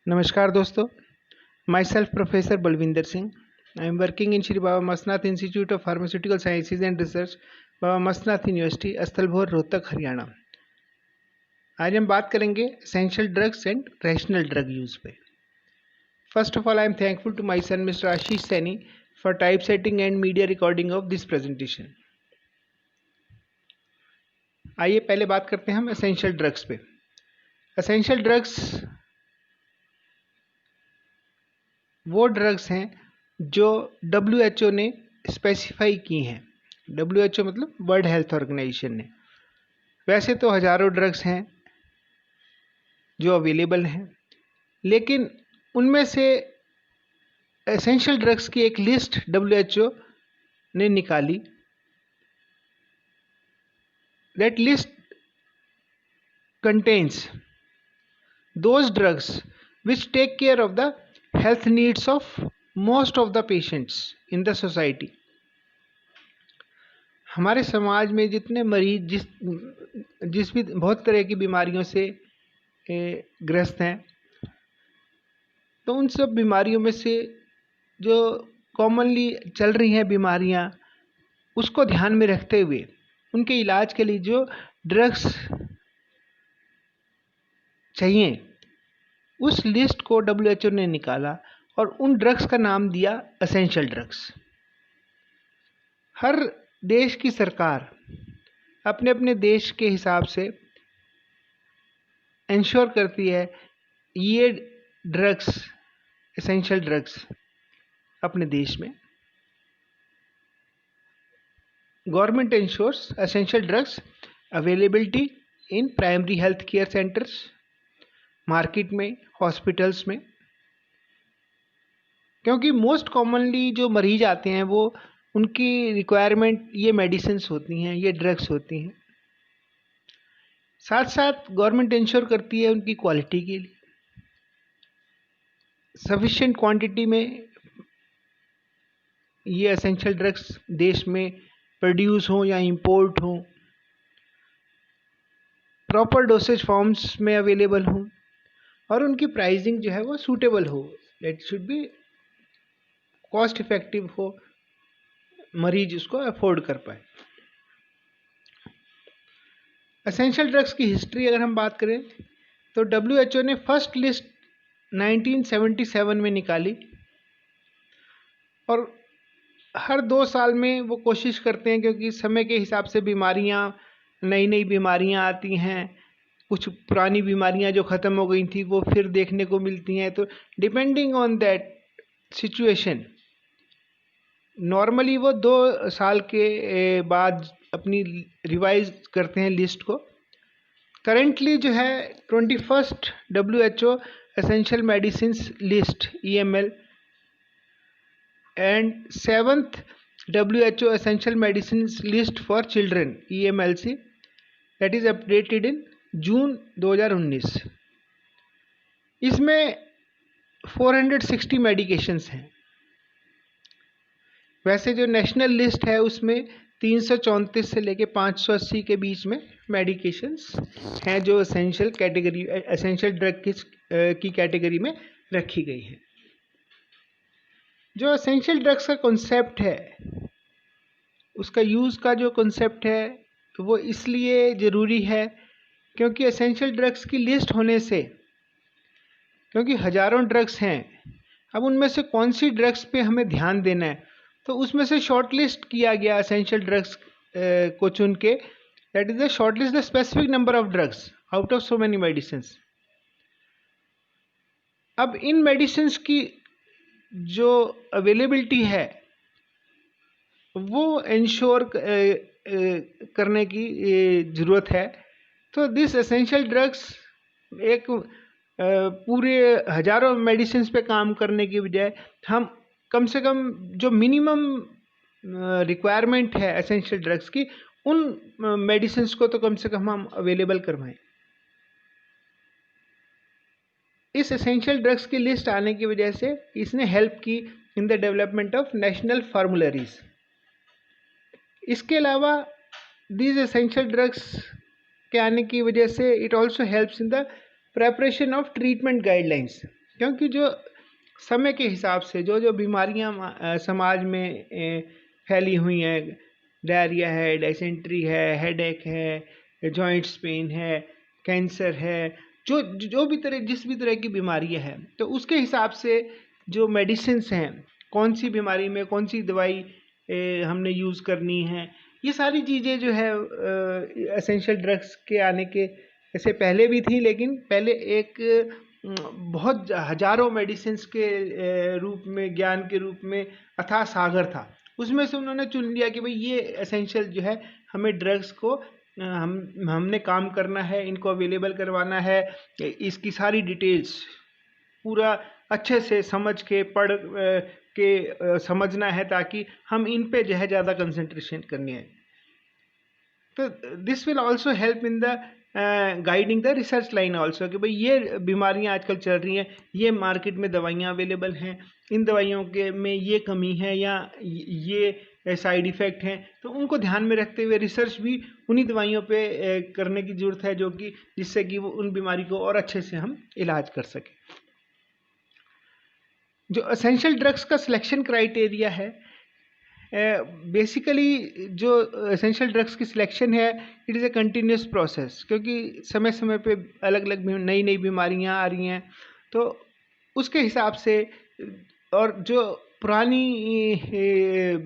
नमस्कार दोस्तों, myself professor Balwinder Singh. I am working in Shri Baba Masnath Institute of Pharmaceutical Sciences and Research, Baba Masnath University, Asthalbohar, Rohtak, Haryana. आज हम बात करेंगे essential drugs and rational drug use पे। First of all, I am thankful to my son mister Ashish Saini for type setting and media recording of this presentation. आइए पहले बात करते हैं हम एसेंशियल ड्रग्स पे। एसेंशियल ड्रग्स वो ड्रग्स हैं जो WHO ने स्पेसिफाई की हैं। WHO मतलब वर्ल्ड हेल्थ ऑर्गेनाइजेशन ने। वैसे तो हज़ारों ड्रग्स हैं जो अवेलेबल हैं, लेकिन उनमें से एसेंशियल ड्रग्स की एक लिस्ट WHO ने निकाली। That list contains those drugs which take care of the health needs of most of the patients in the society। हमारे समाज में जितने मरीज जिस भी बहुत तरह की बीमारियों से ग्रस्त हैं, तो उन सब बीमारियों में से जो कॉमनली चल रही हैं बीमारियां, उसको ध्यान में रखते हुए उनके इलाज के लिए जो ड्रग्स चाहिए, उस लिस्ट को WHO ने निकाला और उन ड्रग्स का नाम दिया एसेंशियल ड्रग्स। हर देश की सरकार अपने अपने देश के हिसाब से इंश्योर करती है ये ड्रग्स, एसेंशियल ड्रग्स अपने देश में। Government ensures essential drugs availability in primary health care centres, market में, हॉस्पिटल्स में, क्योंकि मोस्ट कॉमनली जो मरीज आते हैं वो उनकी रिक्वायरमेंट ये मेडिसिन्स होती हैं, ये ड्रग्स होती हैं। साथ साथ गवर्नमेंट इंश्योर करती है उनकी क्वालिटी के लिए, सफिशिएंट क्वांटिटी में ये एसेंशियल ड्रग्स देश में प्रोड्यूस हो या इंपोर्ट हो, प्रॉपर डोसेज फॉर्म्स में अवेलेबल हो, और उनकी प्राइसिंग जो है वो सूटेबल हो। It should be cost effective हो, मरीज उसको अफोर्ड कर पाए। एसेंशियल ड्रग्स की हिस्ट्री अगर हम बात करें तो WHO ने फर्स्ट लिस्ट 1977 में निकाली, और हर 2 साल में वो कोशिश करते हैं, क्योंकि समय के हिसाब से बीमारियां, नई नई बीमारियां आती हैं, कुछ पुरानी बीमारियां जो ख़त्म हो गई थी वो फिर देखने को मिलती हैं। तो depending on that situation normally वो 2 साल के बाद अपनी रिवाइज करते हैं लिस्ट को। करेंटली जो है 21st WHO essential medicines list EML and 7th WHO essential medicines list for children EMLC, that is updated in June 2019। इसमें 460 मेडिकेशंस हैं। वैसे जो नेशनल लिस्ट है उसमें 334 से लेके 580 के बीच में मेडिकेशंस हैं जो एसेंशियल ड्रग की कैटेगरी में रखी गई हैं। जो एसेंशियल ड्रग्स का कॉन्सेप्ट है, उसका यूज़ का जो कॉन्सेप्ट है वो इसलिए ज़रूरी है क्योंकि एसेंशियल ड्रग्स की लिस्ट होने से, क्योंकि हज़ारों ड्रग्स हैं, अब उनमें से कौन सी ड्रग्स पे हमें ध्यान देना है, तो उसमें से शॉर्ट लिस्ट किया गया एसेंशियल ड्रग्स को चुन के। That is the short list the specific number of drugs out of so many medicines. अब इन मेडिसिन्स की जो अवेलेबिलिटी है वो इंश्योर करने की ज़रूरत है। तो दिस एसेंशियल ड्रग्स एक पूरे हज़ारों मेडिसिन्स पे काम करने की बजाय हम कम से कम जो मिनिमम रिक्वायरमेंट है एसेंशियल ड्रग्स की, उन मेडिसिन्स को तो कम से कम हम अवेलेबल करवाएं। इस एसेंशियल ड्रग्स की लिस्ट आने की वजह से इसने हेल्प की in the development of national formularies. इसके अलावा दीज एसेंशियल ड्रग्स के आने की वजह से it also helps in the preparation of treatment guidelines. क्योंकि जो समय के हिसाब से जो जो बीमारियां समाज में फैली हुई हैं, डायरिया है, डायसेंट्री है, हेडेक है, जॉइंट्स पेन है, कैंसर है, जो भी तरह जिस भी तरह की बीमारियां हैं, तो उसके हिसाब से जो मेडिसिन्स हैं, कौन सी बीमारी में कौन सी दवाई हमने यूज़ करनी है, ये सारी चीज़ें जो है एसेंशियल ड्रग्स के आने के ऐसे पहले भी थी, लेकिन पहले एक बहुत हजारों मेडिसिन्स के रूप में, ज्ञान के रूप में अथाह सागर था। उसमें से उन्होंने चुन लिया कि भाई ये एसेंशियल जो है, हमें ड्रग्स को हमने काम करना है, इनको अवेलेबल करवाना है, इसकी सारी डिटेल्स पूरा अच्छे से समझ के पढ़ के समझना है, ताकि हम इन पे जो है ज़्यादा कंसंट्रेशन करनी है। तो this will also help in the guiding the research line also, कि भाई ये बीमारियां आजकल चल रही हैं, ये मार्केट में दवाइयां अवेलेबल हैं, इन दवाइयों के में ये कमी है या ये साइड इफ़ेक्ट हैं, तो उनको ध्यान में रखते हुए रिसर्च भी उन्हीं दवाइयों पे करने की ज़रूरत है, जो कि जिससे कि वो उन बीमारी को और अच्छे से हम इलाज कर सकें। जो एसेंशियल ड्रग्स का सिलेक्शन क्राइटेरिया है, बेसिकली जो एसेंशियल ड्रग्स की सिलेक्शन है, it is a continuous process, क्योंकि समय समय पे अलग अलग नई नई बीमारियां आ रही हैं, तो उसके हिसाब से, और जो पुरानी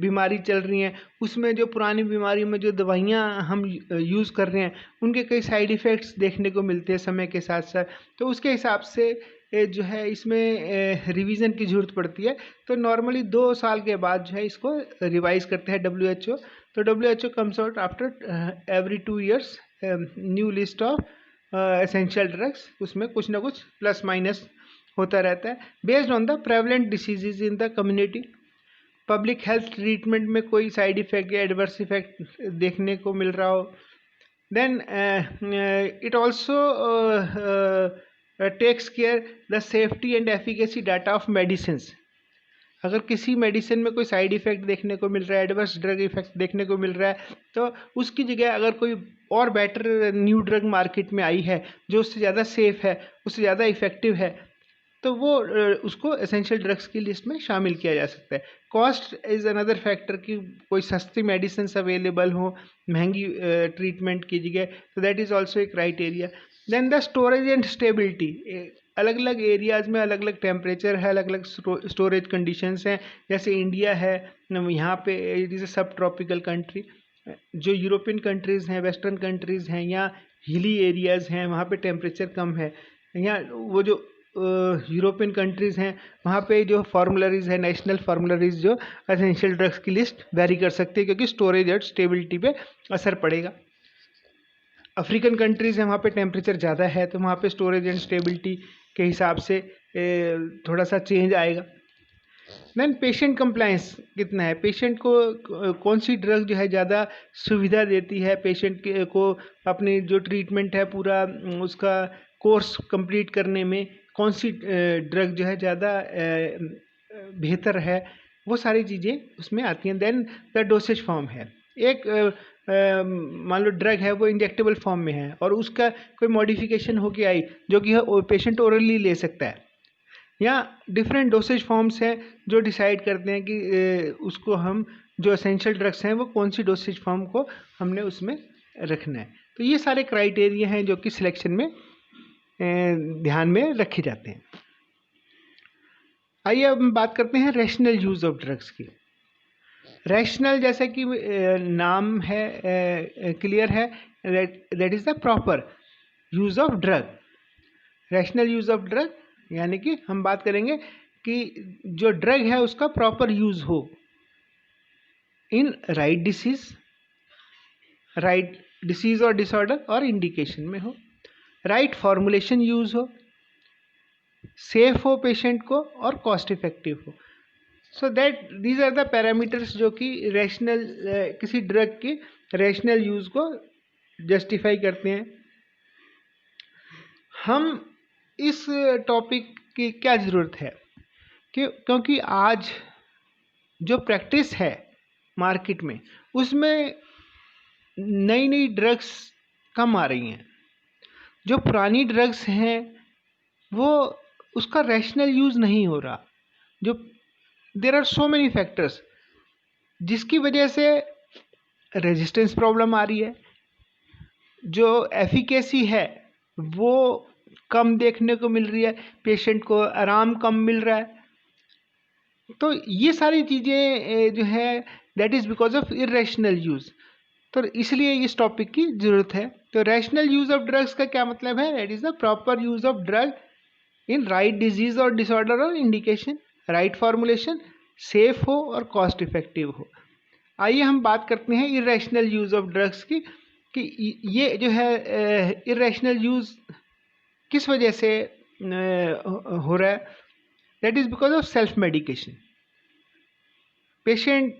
बीमारी चल रही हैं, उसमें जो पुरानी बीमारी में जो दवाइयां हम यूज़ कर रहे हैं, उनके कई साइड इफ़ेक्ट्स देखने को मिलते हैं समय के साथ साथ, तो उसके हिसाब से जो है इसमें रिवीजन की ज़रूरत पड़ती है। तो नॉर्मली 2 साल के बाद जो है इसको रिवाइज करते हैं WHO। तो WHO comes out after every 2 years new list of essential drugs, उसमें कुछ ना कुछ प्लस माइनस होता रहता है, based on the prevalent diseases in the community. Public health treatment में कोई साइड इफ़ेक्ट या एडवर्स इफेक्ट देखने को मिल रहा हो, then it also takes care the safety and efficacy data of medicines. अगर किसी मेडिसिन में कोई साइड इफ़ेक्ट देखने को मिल रहा है, एडवर्स ड्रग इफेक्ट देखने को मिल रहा है, तो उसकी जगह अगर कोई और बेटर न्यू ड्रग मार्केट में आई है जो उससे ज़्यादा सेफ़ है, उससे ज़्यादा इफ़ेक्टिव है, तो वो उसको एसेंशियल ड्रग्स की लिस्ट में शामिल किया जा सकता है। कॉस्ट इज़ अनदर फैक्टर, कि कोई सस्ती मेडिसिन अवेलेबल हो महंगी ट्रीटमेंट की जगह, तो that is also a criteria. Then the storage and stability, अलग अलग एरियाज़ में अलग अलग टेम्परेचर है, अलग अलग स्टोरेज कंडीशंस हैं। जैसे इंडिया है, यहाँ पे इट इज़ ए सब ट्रॉपिकल कंट्री। जो यूरोपियन कंट्रीज़ हैं, वेस्टर्न कंट्रीज़ हैं, या हिली एरियाज़ हैं, वहाँ पे टेम्परेचर कम है। या वो जो यूरोपियन कंट्रीज़ हैं, वहाँ पे जो फार्मूलरीज़ है, नेशनल फार्मूलरीज़, जो एसेंशियल ड्रग्स की लिस्ट वेरी कर सकती है, क्योंकि स्टोरेज और स्टेबिलिटी पे असर पड़ेगा। अफ्रीकन कंट्रीज़ हैं, वहाँ पे टेम्परेचर ज़्यादा है, तो वहाँ पे स्टोरेज एंड स्टेबिलिटी के हिसाब से थोड़ा सा चेंज आएगा। देन पेशेंट कंप्लायंस कितना है, पेशेंट को कौन सी ड्रग जो है ज़्यादा सुविधा देती है, पेशेंट को अपनी जो ट्रीटमेंट है पूरा उसका कोर्स कंप्लीट करने में कौन सी ड्रग जो है ज़्यादा बेहतर है, वो सारी चीज़ें उसमें आती हैं। देन द डोसेज फॉर्म है, एक मान लो ड्रग है वो इंजेक्टेबल फॉर्म में है, और उसका कोई मॉडिफिकेशन होके आई जो कि पेशेंट ओरली ले सकता है, या डिफरेंट डोसेज फॉर्म्स हैं जो डिसाइड करते हैं कि उसको हम जो एसेंशियल ड्रग्स हैं वो कौन सी डोसेज फॉर्म को हमने उसमें रखना है। तो ये सारे क्राइटेरिया हैं जो कि सिलेक्शन में ध्यान में रखे जाते हैं। आइए अब हम बात करते हैं रैशनल यूज़ ऑफ ड्रग्स की। रैशनल, जैसे कि नाम है क्लियर है, that is the proper use of drug. Rational use of drug यानी कि हम बात करेंगे कि जो ड्रग है उसका प्रॉपर यूज़ हो इन राइट डिसीज़ और डिसऑर्डर और इंडिकेशन में हो, राइट फॉर्मुलेशन यूज़ हो, सेफ हो पेशेंट को, और कॉस्ट इफेक्टिव हो। So that these are the parameters जो कि रैशनल किसी ड्रग के रैशनल यूज़ को जस्टिफाई करते हैं। हम इस टॉपिक की क्या ज़रूरत है कि क्योंकि आज जो प्रैक्टिस है मार्केट में उसमें नई नई ड्रग्स कम आ रही हैं। जो पुरानी ड्रग्स हैं वो उसका रैशनल यूज़ नहीं हो रहा, जो there are so many factors जिसकी वजह से रेजिस्टेंस प्रॉब्लम आ रही है, जो एफिकेसी है वो कम देखने को मिल रही है, पेशेंट को आराम कम मिल रहा है। तो ये सारी चीज़ें जो है that is because of irrational use. तो इसलिए इस टॉपिक की ज़रूरत है। तो रैशनल यूज़ ऑफ ड्रग्स का क्या मतलब है? That is the proper use of drug in right disease और डिसऑर्डर और इंडिकेशन, राइट फॉर्मुलेशन, सेफ हो और कॉस्ट इफेक्टिव हो। आइए हम बात करते हैं इरेशनल यूज़ ऑफ ड्रग्स की, कि ये जो है इरेशनल यूज़ किस वजह से हो रहा है। That is because of self medication. Patient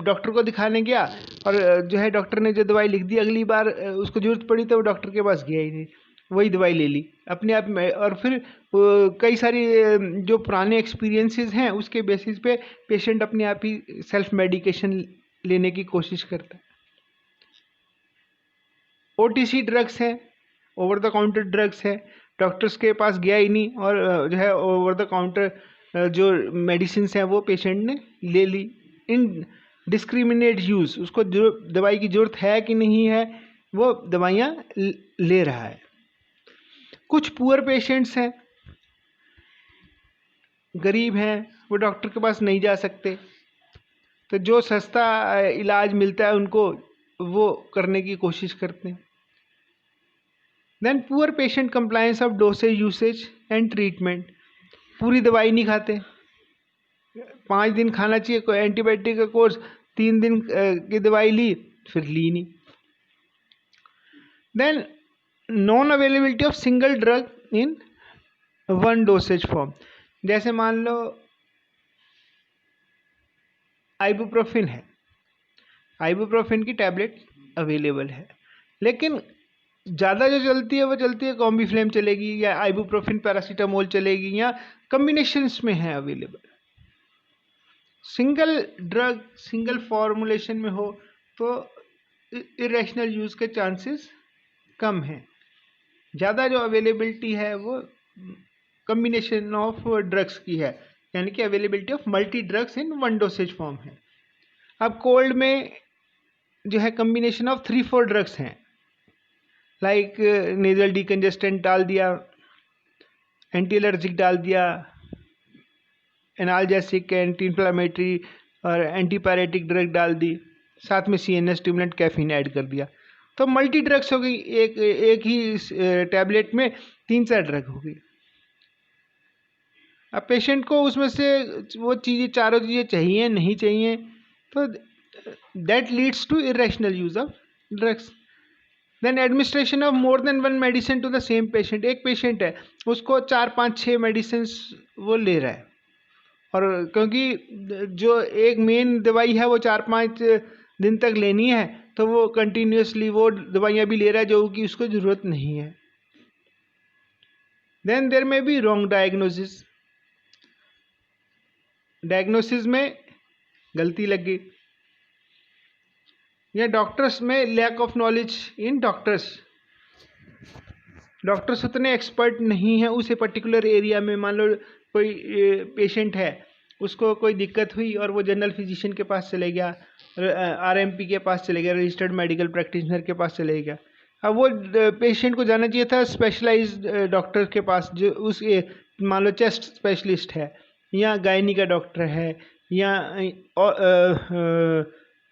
doctor को दिखाने गया और जो है डॉक्टर ने जो दवाई लिख दी, अगली बार उसको ज़रूरत पड़ी तो वो डॉक्टर के पास गया ही नहीं, वही दवाई ले ली अपने आप में। और फिर कई सारी जो पुराने एक्सपीरियंसेस हैं उसके बेसिस पे पेशेंट अपने आप ही सेल्फ मेडिकेशन लेने की कोशिश करता है। OTC ड्रग्स हैं, ओवर द काउंटर ड्रग्स है, डॉक्टर्स के पास गया ही नहीं और जो है ओवर द काउंटर जो मेडिसिन हैं वो पेशेंट ने ले ली। इन डिस्क्रिमिनेट यूज़, उसको जो दवाई की ज़रूरत है कि नहीं है वो दवाइयाँ ले रहा है। कुछ पुअर पेशेंट्स हैं, गरीब हैं, वो डॉक्टर के पास नहीं जा सकते, तो जो सस्ता इलाज मिलता है उनको वो करने की कोशिश करते हैं। Then poor patient compliance of dosage usage and treatment, पूरी दवाई नहीं खाते, 5 दिन खाना चाहिए कोई एंटीबायोटिक का कोर्स, 3 दिन की दवाई ली फिर ली नहीं। Then non availability of single drug in one dosage form, जैसे मान लो आइबुप्रोफिन है, आइबुप्रोफिन की टैबलेट अवेलेबल है, लेकिन ज़्यादा जो चलती है वो चलती है कॉम्बीफ्लेम चलेगी या आइबुप्रोफिन पैरासीटामोल चलेगी या कम्बिनेशंस में है available. Single drug single formulation में हो तो इरेशनल यूज़ के चांसेस कम हैं। ज़्यादा जो अवेलेबिलिटी है वो कम्बिनेशन ऑफ ड्रग्स की है, यानी कि availability of multi drugs in one dosage form है। अब कोल्ड में जो है कम्बिनेशन ऑफ 3-4 ड्रग्स हैं, लाइक नेजल डिकंजेस्टेंट डाल दिया, एंटी एलर्जिक डाल दिया, एनाल्जेसिक, एंटी इन्फ्लामेटरी और एंटीपायरेटिक ड्रग डाल दी, साथ में CNS स्टिमुलेंट कैफीन ऐड कर दिया, तो मल्टी ड्रग्स हो गई। एक ही टैबलेट में 3-4 ड्रग हो गई। अब पेशेंट को उसमें से वो चीज़ें चारों चीज़ें चाहिए नहीं चाहिए, तो that leads to irrational use of drugs. Then administration of more than one medicine to the same patient, एक पेशेंट है उसको 4-5-6 मेडिसिन वो ले रहा है, और क्योंकि जो एक मेन दवाई है वो 4-5 दिन तक लेनी है तो वो कंटिन्यूसली वो दवाइयाँ भी ले रहा है जो कि उसको ज़रूरत नहीं है। देन देयर में भी रॉन्ग डायग्नोसिस, डायग्नोसिस में गलती लग गई, या डॉक्टर्स में lack of knowledge in doctors, doctors उतने एक्सपर्ट नहीं है उस पर्टिकुलर एरिया में। मान लो कोई पेशेंट है, उसको कोई दिक्कत हुई और वो जनरल फिजिशियन के पास चले गया, RMP के पास चले गया, रजिस्टर्ड मेडिकल प्रैक्टिशनर के पास चले गया। अब वो पेशेंट को जाना चाहिए था स्पेशलाइज्ड डॉक्टर के पास, जो उस मान लो चेस्ट स्पेशलिस्ट है या गायनी का डॉक्टर है या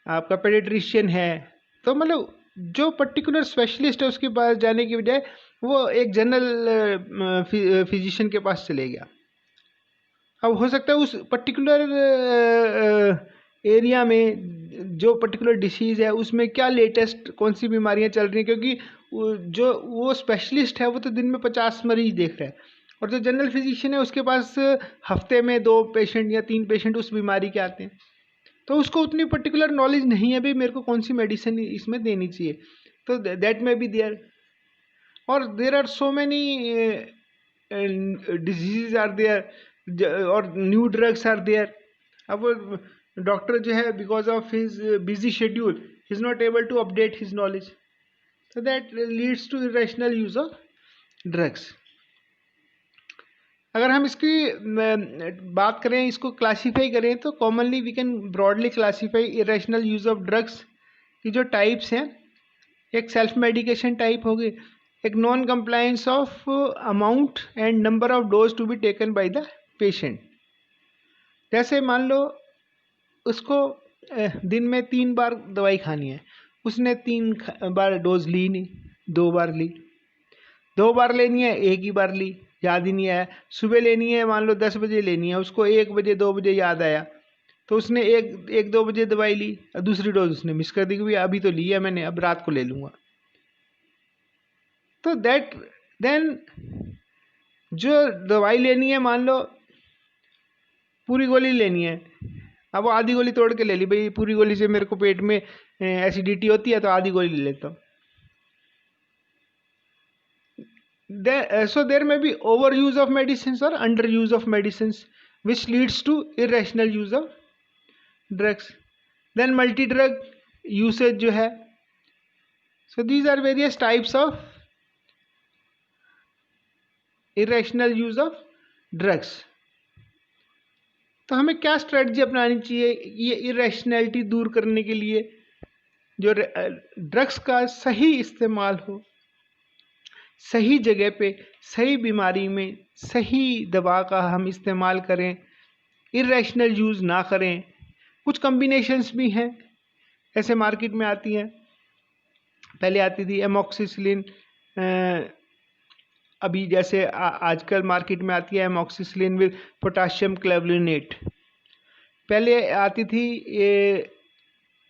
आपका पेडिट्रिशियन है, तो मतलब जो पर्टिकुलर स्पेशलिस्ट है उसके पास जाने की बजाय वो एक जनरल फिजिशियन के पास चले गया। अब हो सकता है उस पर्टिकुलर एरिया में जो पर्टिकुलर डिसीज़ है उसमें क्या लेटेस्ट कौन सी बीमारियां चल रही हैं, क्योंकि जो वो स्पेशलिस्ट है वो तो दिन में 50 मरीज देख रहा है, और जो जनरल फिजिशियन है उसके पास हफ्ते में 2 पेशेंट या 3 पेशेंट उस बीमारी के आते हैं, तो उसको उतनी पर्टिकुलर नॉलेज नहीं है भाई मेरे को कौन सी मेडिसिन इसमें देनी चाहिए। तो दैट में बी देयर, और there are so many disease are there और न्यू ड्रग्स आर देयर। अब वो डॉक्टर जो है because of his busy schedule he is not able to update his knowledge, so that leads to irrational use of drugs. अगर हम इसकी बात करें, इसको क्लासीफाई करें, तो commonly we can broadly classify irrational use of drugs की जो टाइप्स हैं। एक सेल्फ मेडिकेशन टाइप होगी, एक non compliance of amount and number of dose to be taken by the patient. जैसे मान लो उसको दिन में 3 बार दवाई खानी है, उसने 3 बार डोज ली नहीं, 2 बार ली, 2 बार लेनी है, 1 ही बार ली, याद ही नहीं आया। सुबह लेनी है, मान लो 10 बजे लेनी है, उसको 1 बजे 2 बजे याद आया, तो उसने 1-2 बजे दवाई ली, दूसरी डोज उसने मिस कर दी कि भाई अभी तो ली है मैंने, अब रात को ले लूँगा। तो देन जो दवाई लेनी है, मान लो पूरी गोली लेनी है, अब वो आधी गोली तोड़ के ले ली, भाई पूरी गोली से मेरे को पेट में एसिडिटी होती है तो आधी गोली ले लेता हूँ। So there may be overuse of medicines or underuse of medicines which leads to irrational use of drugs. Then multi-drug usage जो है, so these are various types of irrational use of drugs. तो हमें क्या strategy अपनानी चाहिए ये irrationality दूर करने के लिए? जो ड्रग्स का सही इस्तेमाल हो, सही जगह पे, सही बीमारी में सही दवा का हम इस्तेमाल करें, इरेशनल यूज़ ना करें। कुछ कम्बिनेशंस भी हैं ऐसे मार्केट में आती हैं। पहले आती थी एमॉक्सिसिलिन, अभी जैसे आजकल मार्केट में आती है एमॉक्सिसिलिन विद पोटाशियम क्लेवलिनेट। पहले आती थी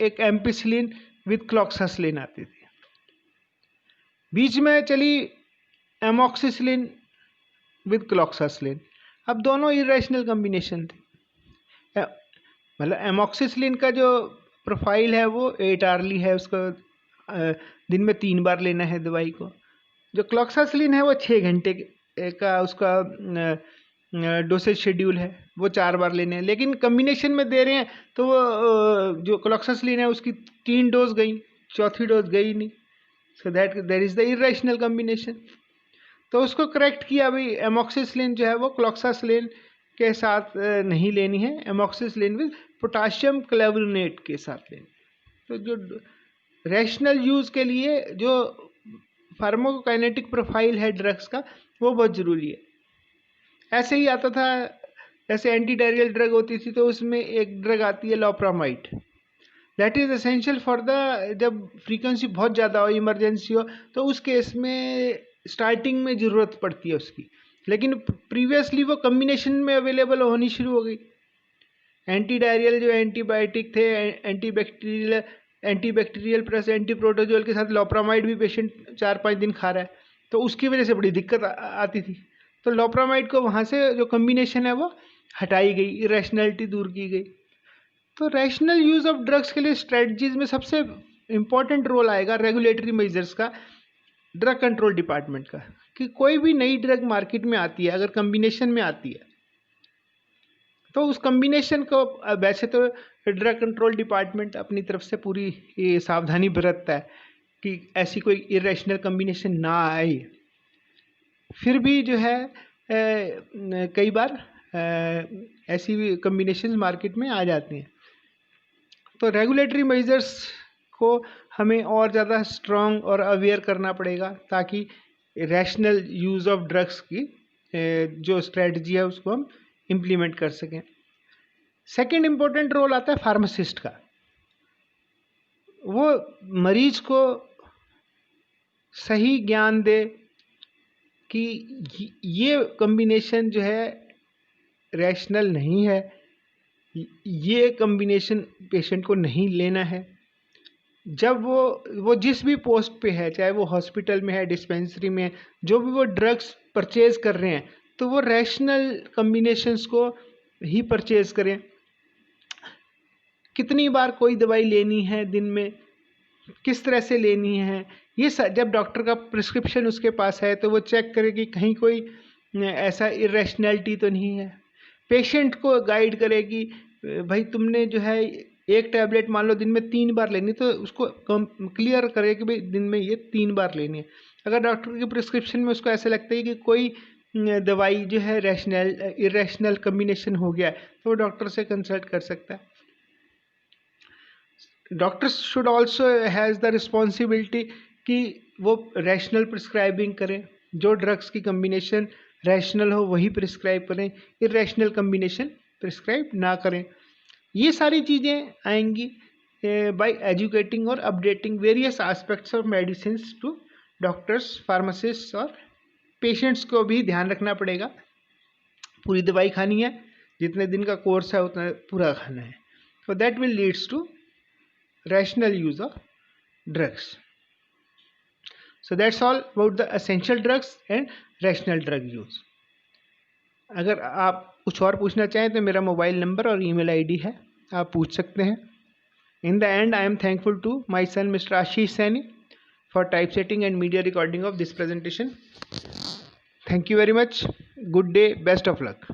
एक एम्पिसिलिन विद क्लॉक्सासिलिन आती थी। बीच में चली एमॉक्सिसिलिन विद क्लॉक्सासिलिन। अब दोनों इरेशनल कम्बिनेशन थे। मतलब एमॉक्सिसिलिन का जो प्रोफाइल है वो 8 आवर्ली है, उसको दिन में 3 बार लेना है दवाई को। जो क्लॉक्सासिलिन है वो 6 घंटे का उसका डोसेज शेड्यूल है, वो 4 बार लेने हैं। लेकिन कम्बिनेशन में दे रहे हैं तो वो जो क्लॉक्सासिलिन है उसकी 3 डोज गई, चौथी डोज गई नहीं। So that is the irrational combination. तो उसको करेक्ट किया, भाई एमॉक्सिसिलिन जो है वो क्लॉक्सासिलिन के साथ नहीं लेनी है, एमॉक्सिसिलिन विद पोटाशियम क्लेवलिनेट के साथ लेनी। तो जो रैशनल यूज़ के लिए जो फार्माकोकाइनेटिक प्रोफाइल है ड्रग्स का वो बहुत ज़रूरी है। ऐसे ही आता था, जैसे एंटी डायरियल ड्रग होती थी तो उसमें एक ड्रग आती है loperamide, that is essential for the, जब फ्रीक्वेंसी बहुत ज़्यादा हो, इमरजेंसी हो, तो उस केस में स्टार्टिंग में ज़रूरत पड़ती है उसकी। लेकिन प्रीवियसली वो कम्बिनेशन में अवेलेबल होनी शुरू हो गई। एंटी डायरियल जो एंटीबायोटिक थे, एंटीबैक्टीरियल प्लस एंटी प्रोटोजोल के साथ लोप्रामाइड भी पेशेंट 4-5 दिन खा रहा है, तो उसकी वजह से बड़ी दिक्कत आती थी। तो लोप्रामाइड को वहाँ से जो कम्बिनेशन है वो हटाई गई, इरेशनलिटी दूर की गई। तो रैशनल यूज़ ऑफ ड्रग्स के लिए स्ट्रेटजीज में सबसे इम्पॉर्टेंट रोल आएगा रेगुलेटरी मेजर्स का, ड्रग कंट्रोल डिपार्टमेंट का। कि कोई भी नई ड्रग मार्केट में आती है, अगर कम्बिनेशन में आती है तो उस कम्बिनेशन को, वैसे तो ड्रग कंट्रोल डिपार्टमेंट अपनी तरफ से पूरी सावधानी बरतता है कि ऐसी कोई इरेशनल कम्बिनेशन ना आए, फिर भी जो है कई बार ऐसी कम्बिनेशन मार्केट में आ जाती हैं। तो रेगुलेटरी मेजर्स को हमें और ज़्यादा स्ट्रॉन्ग और अवेयर करना पड़ेगा ताकि रैशनल यूज़ ऑफ ड्रग्स की जो स्ट्रेटजी है उसको हम इम्प्लीमेंट कर सकें। सेकंड इम्पोर्टेंट रोल आता है फार्मासिस्ट का। वो मरीज को सही ज्ञान दे कि ये कम्बिनेशन जो है रैशनल नहीं है, ये कम्बिनेशन पेशेंट को नहीं लेना है। जब वो जिस भी पोस्ट पे है, चाहे वो हॉस्पिटल में है, डिस्पेंसरी में है, जो भी वो ड्रग्स परचेज कर रहे हैं तो वो रैशनल कम्बिनेशंस को ही परचेज करें। कितनी बार कोई दवाई लेनी है दिन में, किस तरह से लेनी है, ये जब डॉक्टर का प्रिस्क्रिप्शन उसके पास है तो वो चेक करे कि कहीं कोई ऐसा इरेशनैलिटी तो नहीं है। पेशेंट को गाइड करेगी, भाई तुमने जो है एक टैबलेट मान लो दिन में 3 बार लेनी, तो उसको क्लियर करे कि भाई दिन में ये 3 बार लेनी है। अगर डॉक्टर की प्रिस्क्रिप्शन में उसको ऐसा लगता है कि कोई दवाई जो है इरेशनल कम्बिनेशन हो गया है तो वो डॉक्टर से कंसल्ट कर सकता है। Doctors should also has the responsibility कि वो रैशनल प्रिस्क्राइबिंग करें, जो ड्रग्स की कम्बिनेशन रैशनल हो वही प्रिस्क्राइब करें, इरेशनल कम्बिनेशन प्रिस्क्राइब ना करें। ये सारी चीज़ें आएंगी बाय एजुकेटिंग और updating various aspects of medicine to doctors, pharmacist और पेशेंट्स को भी ध्यान रखना पड़ेगा। पूरी दवाई खानी है, जितने दिन का कोर्स है उतना पूरा खाना है, so that will leads to rational use of drugs. So that's all about the essential drugs and rational drug use. अगर आप कुछ और पूछना चाहें तो मेरा मोबाइल नंबर और ईमेल आईडी है, आप पूछ सकते हैं। In the end, I am thankful to my son Mr. Ashish Saini for typesetting and media recording of this presentation. Thank you very much. Good day. Best of luck.